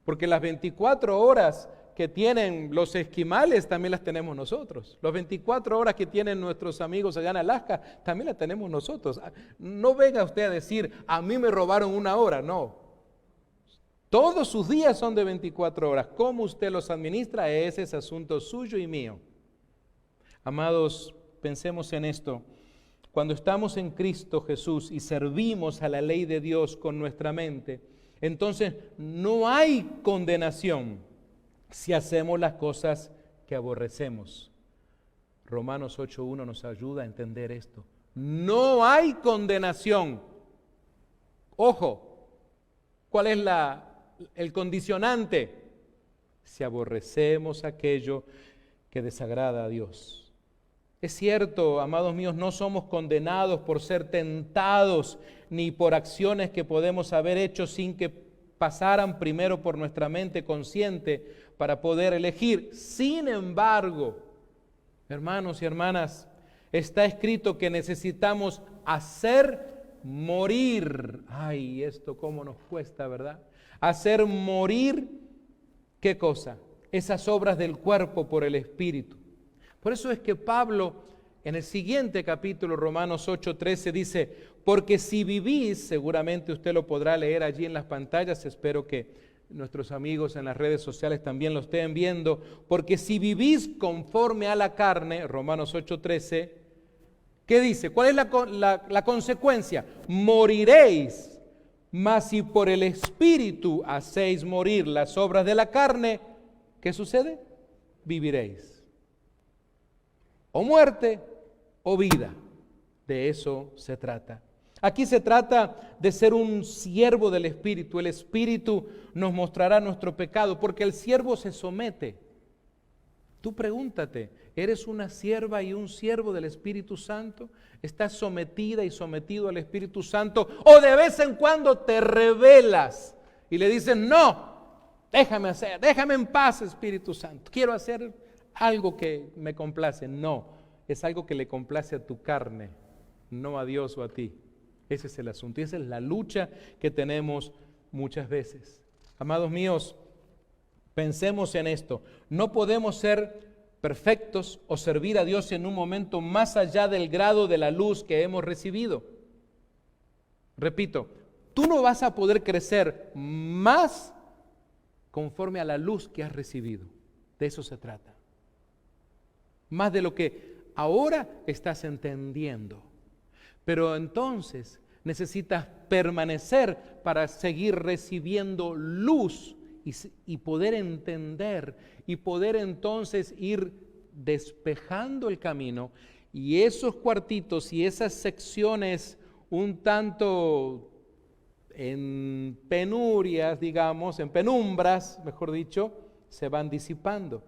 Porque las 24 horas que tienen los esquimales también las tenemos nosotros. Las 24 horas que tienen nuestros amigos allá en Alaska también las tenemos nosotros. No venga usted a decir, a mí me robaron una hora, no. Todos sus días son de 24 horas. ¿Cómo usted los administra? Ese es asunto suyo y mío. Amados, pensemos en esto. Cuando estamos en Cristo Jesús y servimos a la ley de Dios con nuestra mente, entonces no hay condenación si hacemos las cosas que aborrecemos. Romanos 8:1 nos ayuda a entender esto. No hay condenación. Ojo, ¿cuál es el condicionante? Si aborrecemos aquello que desagrada a Dios. Es cierto, amados míos, no somos condenados por ser tentados ni por acciones que podemos haber hecho sin que pasaran primero por nuestra mente consciente para poder elegir. Sin embargo, hermanos y hermanas, está escrito que necesitamos hacer morir. Ay, esto cómo nos cuesta, ¿verdad? Hacer morir, ¿qué cosa? Esas obras del cuerpo por el Espíritu. Por eso es que Pablo, en el siguiente capítulo, Romanos 8:13, dice, porque si vivís, seguramente usted lo podrá leer allí en las pantallas, espero que nuestros amigos en las redes sociales también lo estén viendo, porque si vivís conforme a la carne, Romanos 8:13, ¿qué dice? ¿Cuál es la consecuencia? Moriréis, mas si por el Espíritu hacéis morir las obras de la carne, ¿qué sucede? Viviréis. O muerte o vida. De eso se trata. Aquí se trata de ser un siervo del Espíritu. El Espíritu nos mostrará nuestro pecado porque el siervo se somete. Tú pregúntate, ¿eres una sierva y un siervo del Espíritu Santo? ¿Estás sometida y sometido al Espíritu Santo? ¿O de vez en cuando te rebelas y le dices, no, déjame en paz, Espíritu Santo, quiero hacer algo que me complace? No, es algo que le complace a tu carne, no a Dios o a ti. Ese es el asunto y esa es la lucha que tenemos muchas veces. Amados míos, pensemos en esto. No podemos ser perfectos o servir a Dios en un momento más allá del grado de la luz que hemos recibido. Repito, tú no vas a poder crecer más conforme a la luz que has recibido. De eso se trata. Más de lo que ahora estás entendiendo. Pero entonces necesitas permanecer para seguir recibiendo luz y poder entender y poder entonces ir despejando el camino y esos cuartitos y esas secciones un tanto en penurias, digamos, en penumbras, mejor dicho, se van disipando.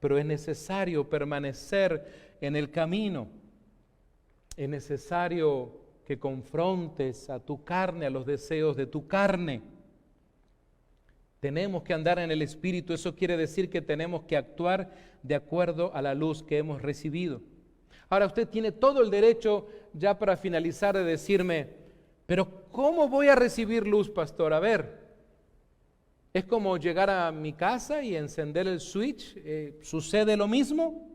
Pero es necesario permanecer en el camino. Es necesario que confrontes a tu carne, a los deseos de tu carne. Tenemos que andar en el Espíritu, eso quiere decir que tenemos que actuar de acuerdo a la luz que hemos recibido. Ahora usted tiene todo el derecho, ya para finalizar, de decirme, pero ¿cómo voy a recibir luz, pastor? A ver, ¿es como llegar a mi casa y encender el switch? ¿Sucede lo mismo?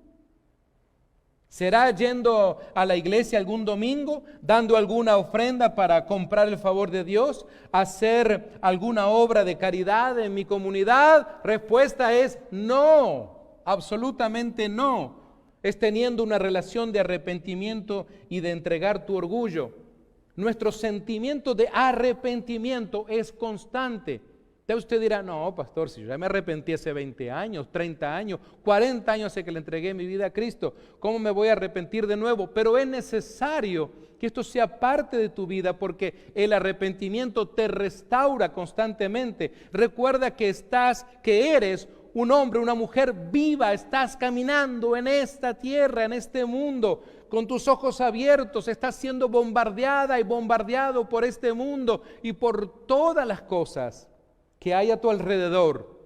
¿Será yendo a la iglesia algún domingo, dando alguna ofrenda para comprar el favor de Dios, hacer alguna obra de caridad en mi comunidad? Respuesta es no, absolutamente no. Es teniendo una relación de arrepentimiento y de entregar tu orgullo. Nuestro sentimiento de arrepentimiento es constante. Ya usted dirá, no, pastor, si yo ya me arrepentí hace 20 años, 30 años, 40 años hace que le entregué mi vida a Cristo, ¿cómo me voy a arrepentir de nuevo? Pero es necesario que esto sea parte de tu vida porque el arrepentimiento te restaura constantemente. Recuerda que eres un hombre, una mujer viva, estás caminando en esta tierra, en este mundo, con tus ojos abiertos, estás siendo bombardeada y bombardeado por este mundo y por todas las cosas que hay a tu alrededor.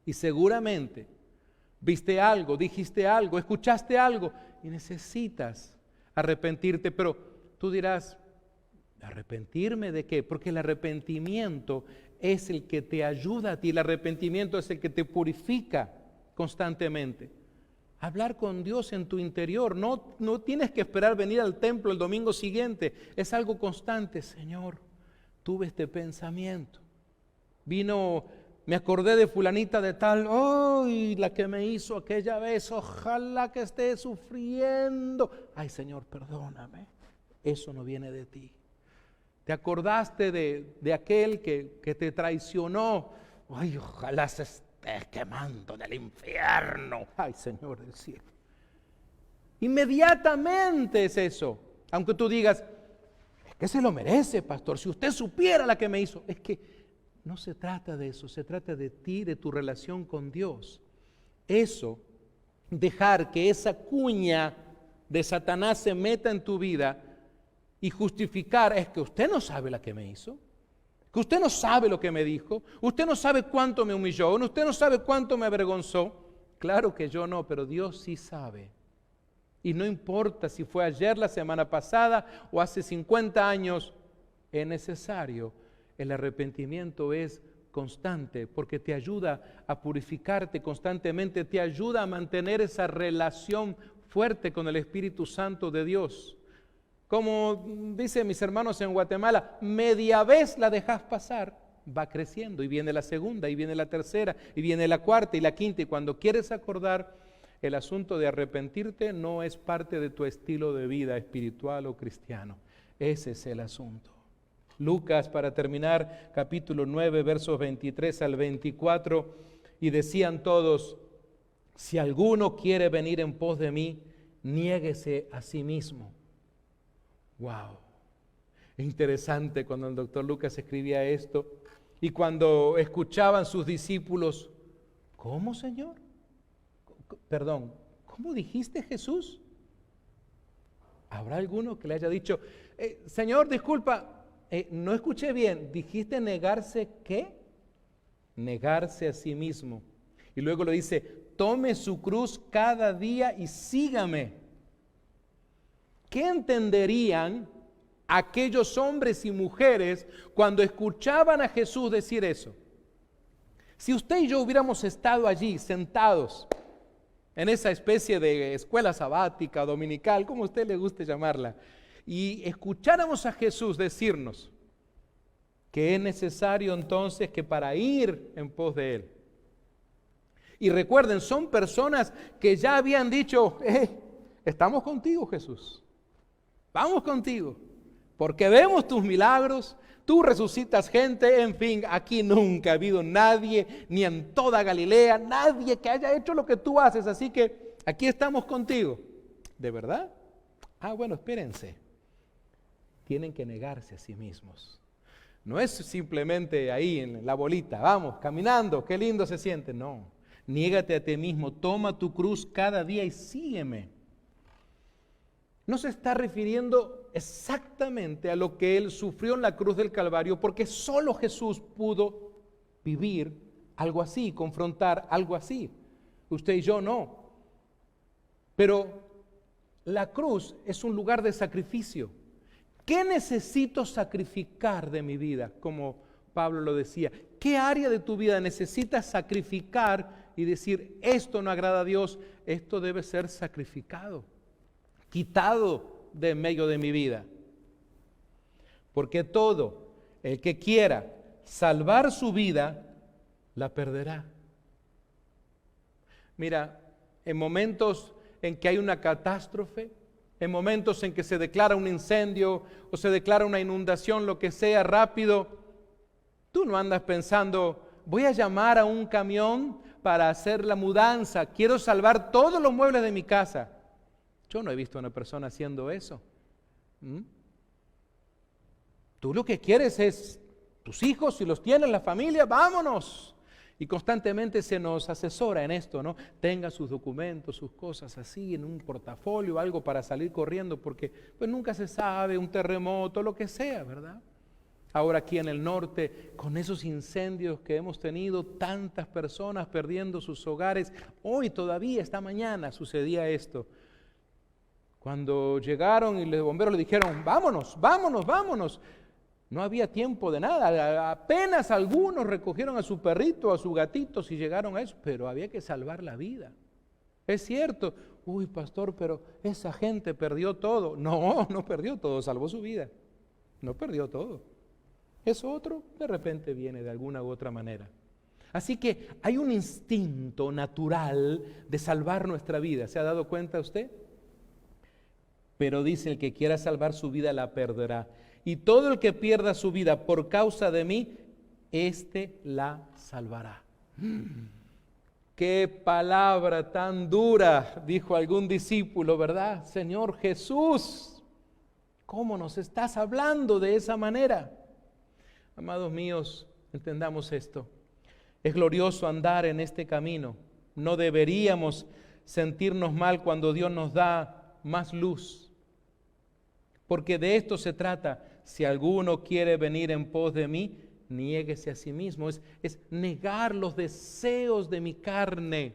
Y seguramente viste algo, dijiste algo, escuchaste algo y necesitas arrepentirte. Pero tú dirás, ¿arrepentirme de qué? Porque el arrepentimiento es el que te ayuda a ti, el arrepentimiento es el que te purifica constantemente. Hablar con Dios en tu interior, no tienes que esperar venir al templo el domingo siguiente, es algo constante. Señor, tuve este pensamiento. Vino me acordé de fulanita de tal, ¡ay, la que me hizo aquella vez! Ojalá que esté sufriendo. ¡Ay, Señor, perdóname! Eso no viene de ti. ¿Te acordaste de aquel que te traicionó? ¡Ay, ojalá se esté quemando del infierno! ¡Ay, Señor del cielo! Inmediatamente es eso. Aunque tú digas, es que se lo merece, pastor. Si usted supiera la que me hizo. Es que no se trata de eso, se trata de ti, de tu relación con Dios. Eso, dejar que esa cuña de Satanás se meta en tu vida y justificar, es que usted no sabe la que me hizo, que usted no sabe lo que me dijo, usted no sabe cuánto me humilló, usted no sabe cuánto me avergonzó. Claro que yo no, pero Dios sí sabe. Y no importa si fue ayer, la semana pasada o hace 50 años, es necesario. El arrepentimiento es constante porque te ayuda a purificarte constantemente, te ayuda a mantener esa relación fuerte con el Espíritu Santo de Dios. Como dicen mis hermanos en Guatemala, media vez la dejas pasar, va creciendo y viene la segunda, y viene la tercera, y viene la cuarta y la quinta, y cuando quieres acordar, el asunto de arrepentirte no es parte de tu estilo de vida espiritual o cristiano. Ese es el asunto. Lucas, para terminar, capítulo 9, versos 23 al 24, y decían todos, si alguno quiere venir en pos de mí, niéguese a sí mismo. Wow, interesante cuando el doctor Lucas escribía esto, y cuando escuchaban sus discípulos, ¿cómo, Señor? Perdón, ¿cómo dijiste, Jesús? ¿Habrá alguno que le haya dicho, Señor, disculpa, no escuché bien, dijiste negarse, ¿qué? Negarse a sí mismo. Y luego le dice, tome su cruz cada día y sígame. ¿Qué entenderían aquellos hombres y mujeres cuando escuchaban a Jesús decir eso? Si usted y yo hubiéramos estado allí sentados en esa especie de escuela sabática, dominical, como a usted le guste llamarla, y escucháramos a Jesús decirnos que es necesario entonces que para ir en pos de Él. Y recuerden, son personas que ya habían dicho, estamos contigo, Jesús, vamos contigo, porque vemos tus milagros, tú resucitas gente, en fin, aquí nunca ha habido nadie, ni en toda Galilea, nadie que haya hecho lo que tú haces, así que aquí estamos contigo. ¿De verdad? Bueno, espérense. Tienen que negarse a sí mismos. No es simplemente ahí en la bolita, vamos, caminando, qué lindo se siente. No, niégate a ti mismo, toma tu cruz cada día y sígueme. No se está refiriendo exactamente a lo que Él sufrió en la cruz del Calvario, porque solo Jesús pudo vivir algo así, confrontar algo así. Usted y yo no. Pero la cruz es un lugar de sacrificio. ¿Qué necesito sacrificar de mi vida? Como Pablo lo decía. ¿Qué área de tu vida necesitas sacrificar y decir, esto no agrada a Dios, esto debe ser sacrificado, quitado de en medio de mi vida? Porque todo el que quiera salvar su vida, la perderá. Mira, en momentos en que hay una catástrofe, en momentos en que se declara un incendio o se declara una inundación, lo que sea, rápido, tú no andas pensando, voy a llamar a un camión para hacer la mudanza, quiero salvar todos los muebles de mi casa. Yo no he visto a una persona haciendo eso. Tú lo que quieres es tus hijos, si los tienes, la familia, vámonos. Y constantemente se nos asesora en esto, ¿no? Tenga sus documentos, sus cosas así, en un portafolio, algo para salir corriendo, porque pues nunca se sabe, un terremoto, lo que sea, ¿verdad? Ahora aquí en el norte, con esos incendios que hemos tenido, tantas personas perdiendo sus hogares, hoy todavía, esta mañana sucedía esto. Cuando llegaron y los bomberos le dijeron, vámonos, vámonos, vámonos. No había tiempo de nada, apenas algunos recogieron a su perrito, a su gatito, si llegaron a eso, pero había que salvar la vida. Es cierto, uy pastor, pero esa gente perdió todo. No, no perdió todo, salvó su vida, no perdió todo. Eso otro de repente viene de alguna u otra manera. Así que hay un instinto natural de salvar nuestra vida. ¿Se ha dado cuenta usted? Pero dice, el que quiera salvar su vida la perderá. Y todo el que pierda su vida por causa de mí, éste la salvará. ¡Qué palabra tan dura! Dijo algún discípulo, ¿verdad? Señor Jesús, ¿cómo nos estás hablando de esa manera? Amados míos, entendamos esto. Es glorioso andar en este camino. No deberíamos sentirnos mal cuando Dios nos da más luz. Porque de esto se trata. Si alguno quiere venir en pos de mí, niéguese a sí mismo. Es negar los deseos de mi carne.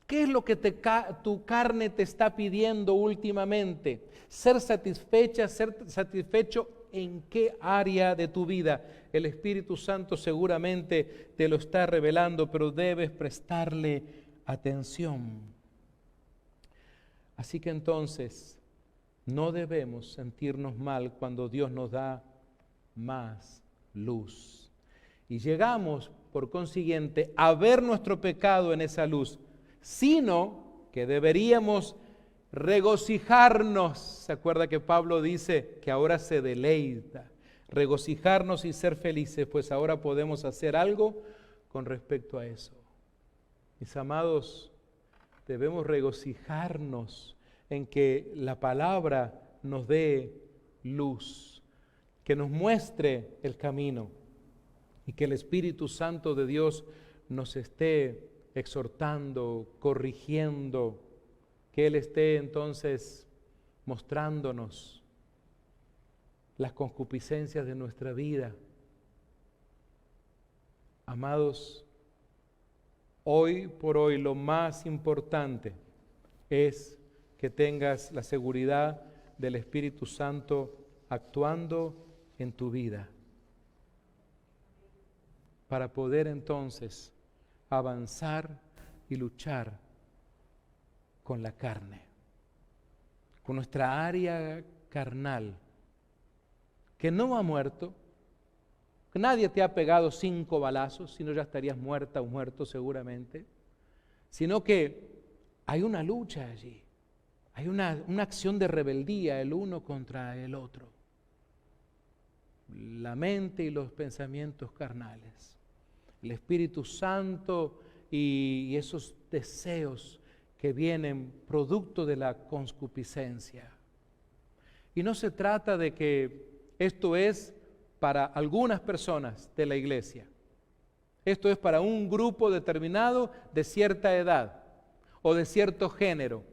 ¿Qué es lo que tu carne te está pidiendo últimamente? Ser satisfecho en qué área de tu vida. El Espíritu Santo seguramente te lo está revelando, pero debes prestarle atención. Así que entonces, no debemos sentirnos mal cuando Dios nos da más luz. Y llegamos, por consiguiente, a ver nuestro pecado en esa luz, sino que deberíamos regocijarnos. ¿Se acuerda que Pablo dice que ahora se deleita? Regocijarnos y ser felices, pues ahora podemos hacer algo con respecto a eso. Mis amados, debemos regocijarnos en que la palabra nos dé luz, que nos muestre el camino y que el Espíritu Santo de Dios nos esté exhortando, corrigiendo, que Él esté entonces mostrándonos las concupiscencias de nuestra vida. Amados, hoy por hoy lo más importante es que tengas la seguridad del Espíritu Santo actuando en tu vida, para poder entonces avanzar y luchar con la carne, con nuestra área carnal, que no ha muerto, que nadie te ha pegado 5 balazos, si no ya estarías muerta o muerto seguramente, sino que hay una lucha allí, hay una acción de rebeldía el uno contra el otro, la mente y los pensamientos carnales, el Espíritu Santo y esos deseos que vienen producto de la concupiscencia. Y no se trata de que esto es para algunas personas de la iglesia. Esto es para un grupo determinado de cierta edad o de cierto género.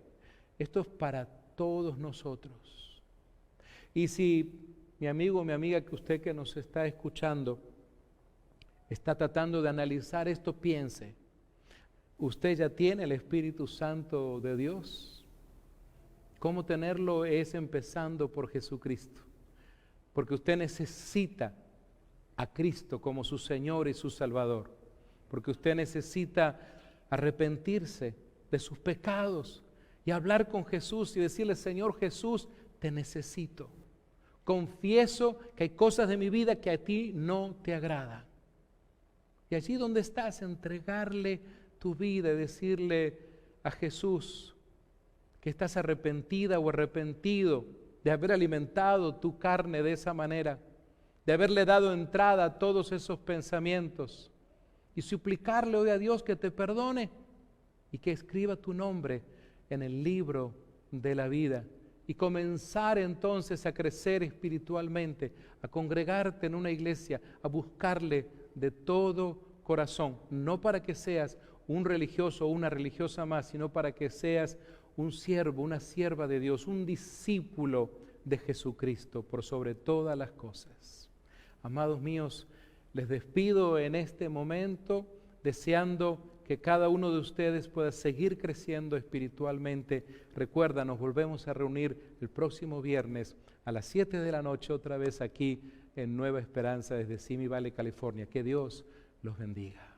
Esto es para todos nosotros. Y si mi amigo o mi amiga, que usted que nos está escuchando, está tratando de analizar esto, piense, ¿usted ya tiene el Espíritu Santo de Dios? ¿Cómo tenerlo? Es empezando por Jesucristo. Porque usted necesita a Cristo como su Señor y su Salvador. Porque usted necesita arrepentirse de sus pecados y hablar con Jesús y decirle: Señor Jesús, te necesito. Confieso que hay cosas de mi vida que a ti no te agradan. Y allí donde estás, entregarle tu vida y decirle a Jesús que estás arrepentida o arrepentido de haber alimentado tu carne de esa manera, de haberle dado entrada a todos esos pensamientos, y suplicarle hoy a Dios que te perdone y que escriba tu nombre en el libro de la vida, y comenzar entonces a crecer espiritualmente, a congregarte en una iglesia, a buscarle de todo corazón, no para que seas un religioso o una religiosa más, sino para que seas un siervo, una sierva de Dios, un discípulo de Jesucristo por sobre todas las cosas. Amados míos, les despido en este momento deseando que cada uno de ustedes pueda seguir creciendo espiritualmente. Recuerda, nos volvemos a reunir el próximo viernes a las 7 de la noche, otra vez aquí en Nueva Esperanza desde Simi Valley, California. Que Dios los bendiga.